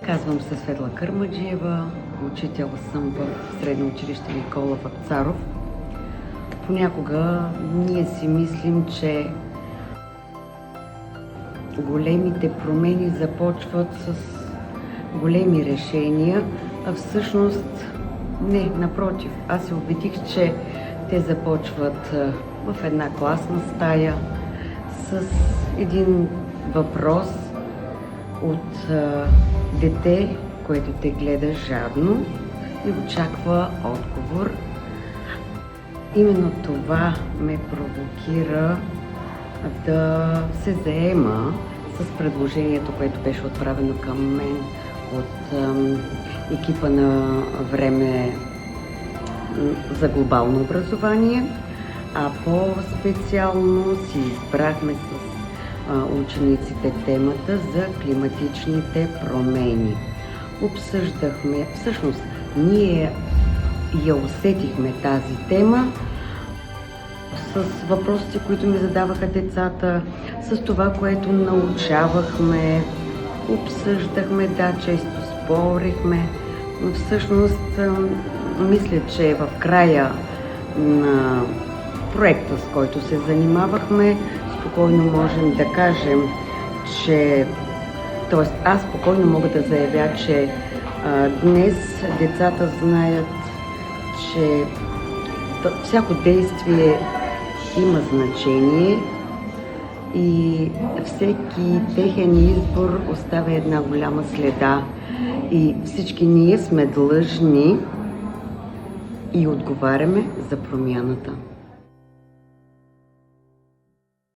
Казвам се Светла Кърмаджиева, учител съм в Средно училище Никола Вапцаров. Понякога ние си мислим, че големите промени започват с големи решения, а всъщност не, напротив. Аз се убедих, че те започват в една класна стая с един въпрос от дете, което те гледа жадно и очаква отговор. Именно това ме провокира да се заема с предложението, което беше отправено към мен от екипа на Време за глобално образование, а по-специално си избрахме с учениците темата за климатичните промени. Обсъждахме, всъщност ние я усетихме тази тема с въпросите, които ми задаваха децата, с това, което научавахме, обсъждахме, да, често спорихме, но всъщност мисля, че в края на проекта, с който се занимавахме, спокойно можем да кажем, че, т.е. аз спокойно мога да заявя, че днес децата знаят, че всяко действие има значение и всеки техен избор оставя една голяма следа и всички ние сме длъжни и отговаряме за промяната.